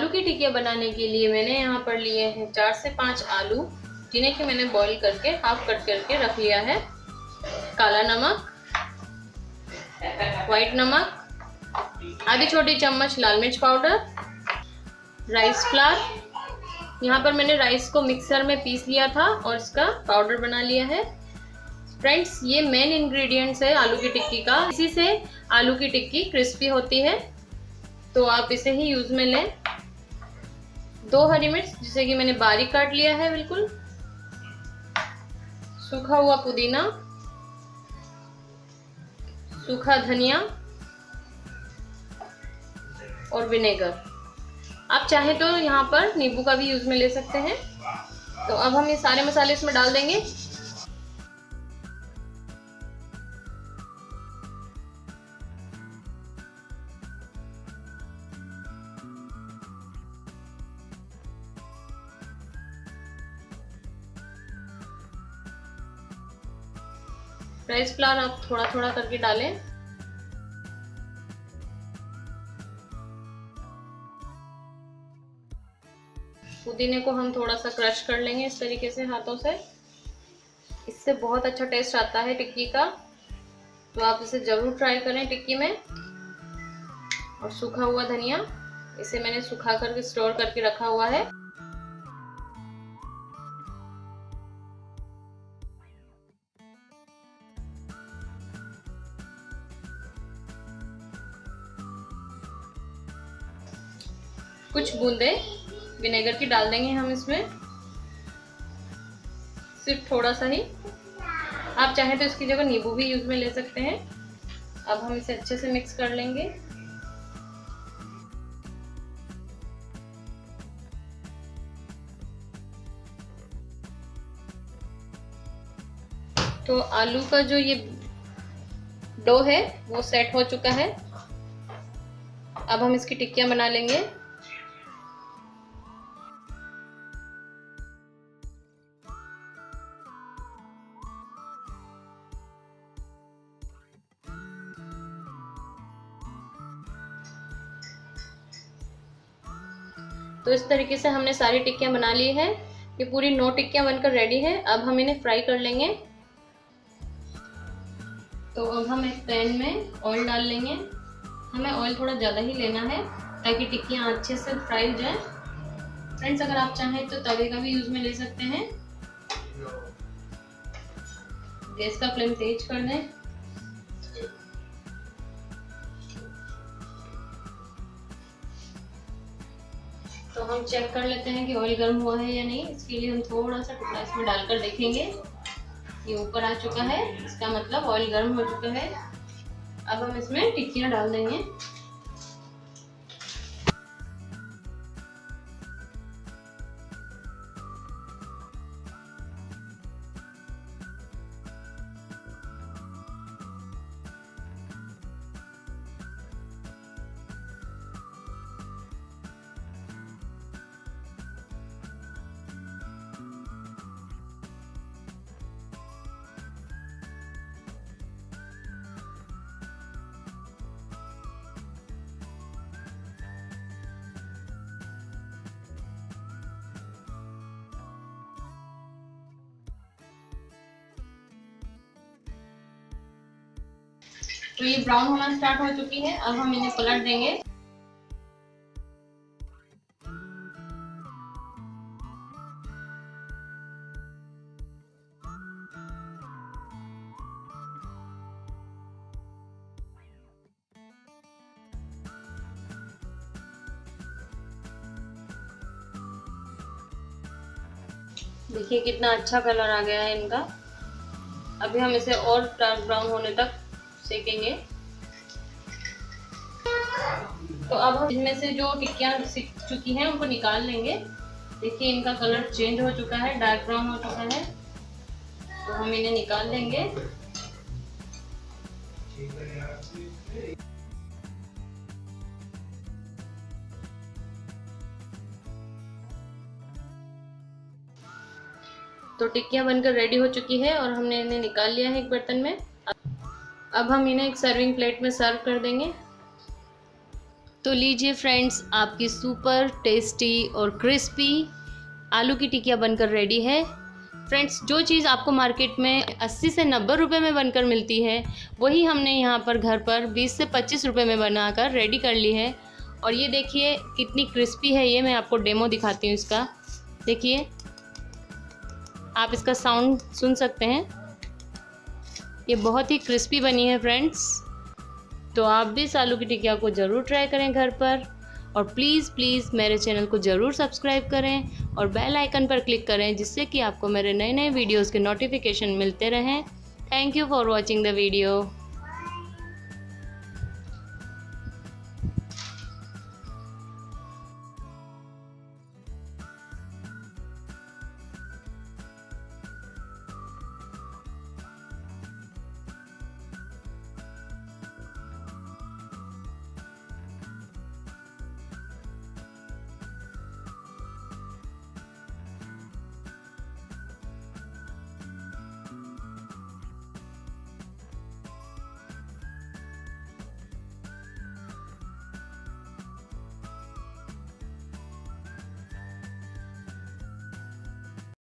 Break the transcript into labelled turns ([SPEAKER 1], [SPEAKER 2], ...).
[SPEAKER 1] की टिक्कियाँ बनाने के लिए मैंने यहाँ पर लिए हैं 4 से 5 आलू, जिन्हें कि मैंने बॉईल करके हाफ कट करके रख लिया है। काला नमक, व्हाइट नमक, आधी छोटी चम्मच लाल मिर्च पाउडर, राइस फ्लावर। यहाँ पर मैंने राइस को मिक्सर में पीस लिया था और इसका पाउडर बना लिया है। फ्रेंड्स, ये मेन इंग्रेडिएंट्स है आलू की टिक्की का। इसी से आलू की टिक्की क्रिस्पी होती है, तो आप इसे ही यूज में लें। 2 हरी मिर्च जिसे कि मैंने बारीक काट लिया है बिल्कुल, सूखा हुआ पुदीना, सूखा धनिया और विनेगर। आप चाहें तो यहाँ पर नींबू का भी यूज में ले सकते हैं। तो अब हम ये सारे मसाले इसमें डाल देंगे। राइस फ्लावर आप थोड़ा थोड़ा करके डालें। पुदीने को हम थोड़ा सा क्रश कर लेंगे इस तरीके से हाथों से। इससे बहुत अच्छा टेस्ट आता है टिक्की का, तो आप इसे जरूर ट्राई करें टिक्की में। और सूखा हुआ धनिया, इसे मैंने सुखा करके स्टोर करके रखा हुआ है। कुछ बूंदे विनेगर की डाल देंगे हम इसमें, सिर्फ थोड़ा सा ही। आप चाहें तो इसकी जगह नींबू भी यूज में ले सकते हैं। अब हम इसे अच्छे से मिक्स कर लेंगे। तो आलू का जो ये डो है वो सेट हो चुका है। अब हम इसकी टिक्कियां बना लेंगे। तो इस तरीके से हमने सारी टिक्कियां बना ली है। ये पूरी 9 टिक्कियां बनकर रेडी है। अब हम इन्हें फ्राई कर लेंगे। तो अब हम एक पैन में ऑयल डाल लेंगे। हमें ऑयल थोड़ा ज़्यादा ही लेना है ताकि टिक्कियां अच्छे से फ्राई हो जाए। फ्रेंड्स, अगर आप चाहें तो तवे का भी यूज में ले सकते हैं। गैस का फ्लेम तेज कर दें। तो हम चेक कर लेते हैं कि ऑयल गर्म हुआ है या नहीं। इसके लिए हम थोड़ा सा टुकड़ा इसमें डालकर देखेंगे। ये ऊपर आ चुका है, इसका मतलब ऑयल गर्म हो चुका है। अब हम इसमें टिक्कियां डाल देंगे। तो ये ब्राउन होना स्टार्ट हो चुकी है। अब हम इन्हें पलट देंगे। देखिए कितना अच्छा कलर आ गया है इनका। अभी हम इसे और डार्क ब्राउन होने तक सेकेंगे। तो अब हम इनमें से जो टिक्कियां सिक चुकी हैं उनको निकाल लेंगे। देखिए इनका कलर चेंज हो चुका है, डार्क ब्राउन हो चुका है। तो हम इन्हें निकाल लेंगे। तो टिक्कियां बनकर रेडी हो चुकी है और हमने इन्हें निकाल लिया है एक बर्तन में। अब हम इन्हें एक सर्विंग प्लेट में सर्व कर देंगे। तो लीजिए फ्रेंड्स, आपकी सुपर टेस्टी और क्रिस्पी आलू की टिकिया बनकर रेडी है। फ्रेंड्स, जो चीज़ आपको मार्केट में 80 से 90 रुपए में बनकर मिलती है, वही हमने यहाँ पर घर पर 20 से 25 रुपए में बनाकर रेडी कर ली है। और ये देखिए कितनी क्रिस्पी है, ये मैं आपको डेमो दिखाती हूँ इसका। देखिए, आप इसका साउंड सुन सकते हैं, ये बहुत ही क्रिस्पी बनी है फ्रेंड्स। तो आप भी इस आलू की टिकिया को ज़रूर ट्राई करें घर पर, और प्लीज़ मेरे चैनल को ज़रूर सब्सक्राइब करें और बेल आइकन पर क्लिक करें, जिससे कि आपको मेरे नए वीडियोज़ के नोटिफिकेशन मिलते रहें। Thank you for watching the video.